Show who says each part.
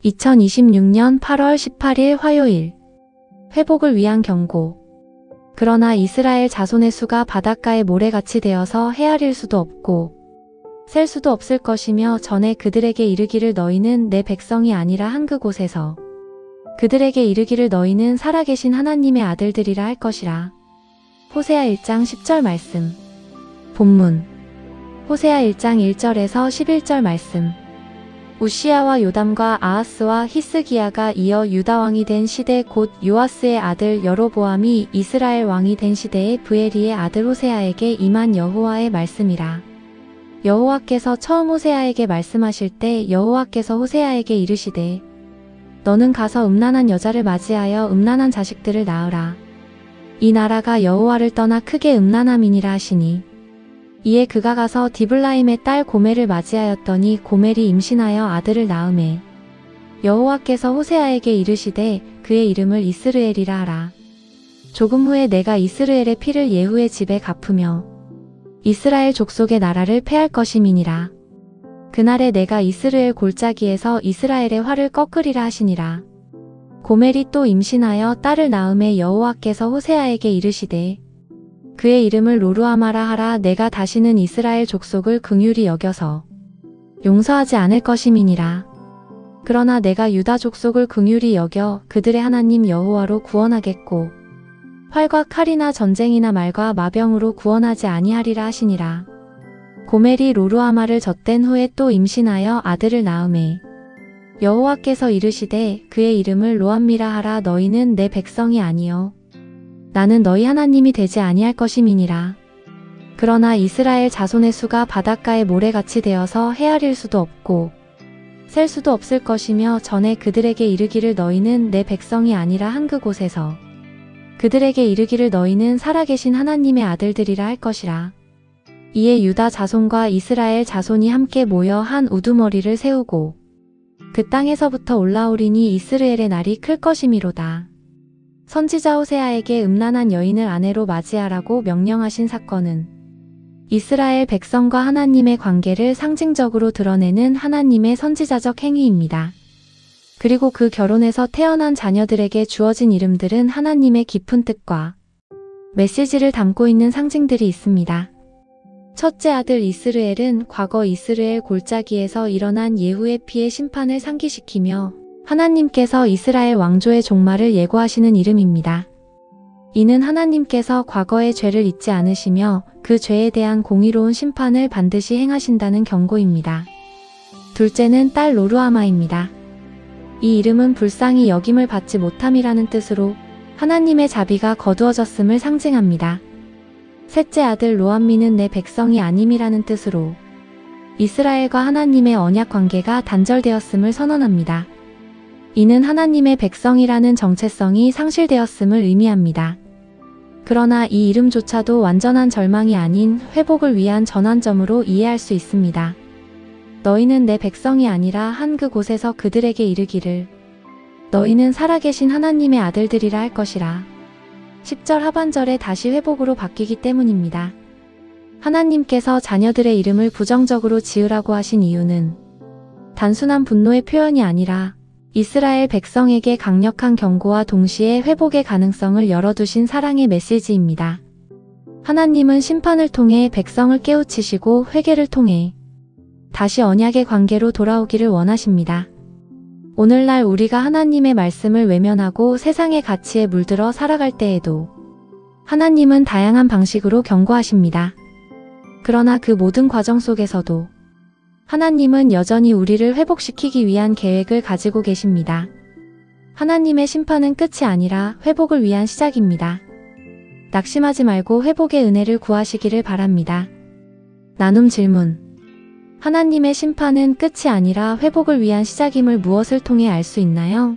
Speaker 1: 2026년 8월 18일 화요일. 회복을 위한 경고. 그러나 이스라엘 자손의 수가 바닷가의 모래같이 되어서 헤아릴 수도 없고 셀 수도 없을 것이며 전에 그들에게 이르기를 너희는 내 백성이 아니라 한 그곳에서 그들에게 이르기를 너희는 살아계신 하나님의 아들들이라 할 것이라. 호세아 1장 10절 말씀. 본문. 호세아 1장 1절에서 11절 말씀. 우시야와 요담과 아하스와 히스기야가 이어 유다 왕이 된 시대 곧 요아스의 아들 여로보암이 이스라엘 왕이 된 시대에 브에리의 아들 호세아에게 임한 여호와의 말씀이라. 여호와께서 처음 호세아에게 말씀하실 때 여호와께서 호세아에게 이르시되 너는 가서 음란한 여자를 맞이하여 음란한 자식들을 낳으라. 이 나라가 여호와를 떠나 크게 음란함이니라 하시니 이에 그가 가서 디블라임의 딸 고멜을 맞이하였더니 고멜이 임신하여 아들을 낳으매 여호와께서 호세아에게 이르시되 그의 이름을 이스르엘이라 하라. 조금 후에 내가 이스르엘의 피를 예후의 집에 갚으며 이스라엘 족속의 나라를 패할 것임이니라. 그날에 내가 이스라엘 골짜기에서 이스라엘의 활을 꺾으리라 하시니라. 고멜이 또 임신하여 딸을 낳으매 여호와께서 호세아에게 이르시되 그의 이름을 로루하마라 하라. 내가 다시는 이스라엘 족속을 긍휼히 여겨서 용서하지 않을 것임이니라. 그러나 내가 유다 족속을 긍휼히 여겨 그들의 하나님 여호와로 구원하겠고 활과 칼이나 전쟁이나 말과 마병으로 구원하지 아니하리라 하시니라. 고멜이 로루하마를 젖댄 후에 또 임신하여 아들을 낳으매 여호와께서 이르시되 그의 이름을 로암미라 하라. 너희는 내 백성이 아니요 나는 너희 하나님이 되지 아니할 것임이니라. 그러나 이스라엘 자손의 수가 바닷가의 모래같이 되어서 헤아릴 수도 없고 셀 수도 없을 것이며 전에 그들에게 이르기를 너희는 내 백성이 아니라 한 그곳에서 그들에게 이르기를 너희는 살아계신 하나님의 아들들이라 할 것이라. 이에 유다 자손과 이스라엘 자손이 함께 모여 한 우두머리를 세우고 그 땅에서부터 올라오리니 이스라엘의 날이 클 것이미로다. 선지자 호세아에게 음란한 여인을 아내로 맞이하라고 명령하신 사건은 이스라엘 백성과 하나님의 관계를 상징적으로 드러내는 하나님의 선지자적 행위입니다. 그리고 그 결혼에서 태어난 자녀들에게 주어진 이름들은 하나님의 깊은 뜻과 메시지를 담고 있는 상징들이 있습니다. 첫째 아들 이스르엘은 과거 이스라엘 골짜기에서 일어난 예후의 피의 심판을 상기시키며 하나님께서 이스라엘 왕조의 종말을 예고하시는 이름입니다. 이는 하나님께서 과거의 죄를 잊지 않으시며 그 죄에 대한 공의로운 심판을 반드시 행하신다는 경고입니다. 둘째는 딸 로루하마입니다. 이 이름은 불쌍히 여김을 받지 못함이라는 뜻으로 하나님의 자비가 거두어졌음을 상징합니다. 셋째 아들 로암미는 내 백성이 아님이라는 뜻으로 이스라엘과 하나님의 언약 관계가 단절되었음을 선언합니다. 이는 하나님의 백성이라는 정체성이 상실되었음을 의미합니다. 그러나 이 이름조차도 완전한 절망이 아닌 회복을 위한 전환점으로 이해할 수 있습니다. 너희는 내 백성이 아니라 한 그곳에서 그들에게 이르기를 너희는 살아계신 하나님의 아들들이라 할 것이라. 10절 하반절에 다시 회복으로 바뀌기 때문입니다. 하나님께서 자녀들의 이름을 부정적으로 지으라고 하신 이유는 단순한 분노의 표현이 아니라 이스라엘 백성에게 강력한 경고와 동시에 회복의 가능성을 열어두신 사랑의 메시지입니다. 하나님은 심판을 통해 백성을 깨우치시고 회개를 통해 다시 언약의 관계로 돌아오기를 원하십니다. 오늘날 우리가 하나님의 말씀을 외면하고 세상의 가치에 물들어 살아갈 때에도 하나님은 다양한 방식으로 경고하십니다. 그러나 그 모든 과정 속에서도 하나님은 여전히 우리를 회복시키기 위한 계획을 가지고 계십니다. 하나님의 심판은 끝이 아니라 회복을 위한 시작입니다. 낙심하지 말고 회복의 은혜를 구하시기를 바랍니다. 나눔 질문. 하나님의 심판은 끝이 아니라 회복을 위한 시작임을 무엇을 통해 알 수 있나요?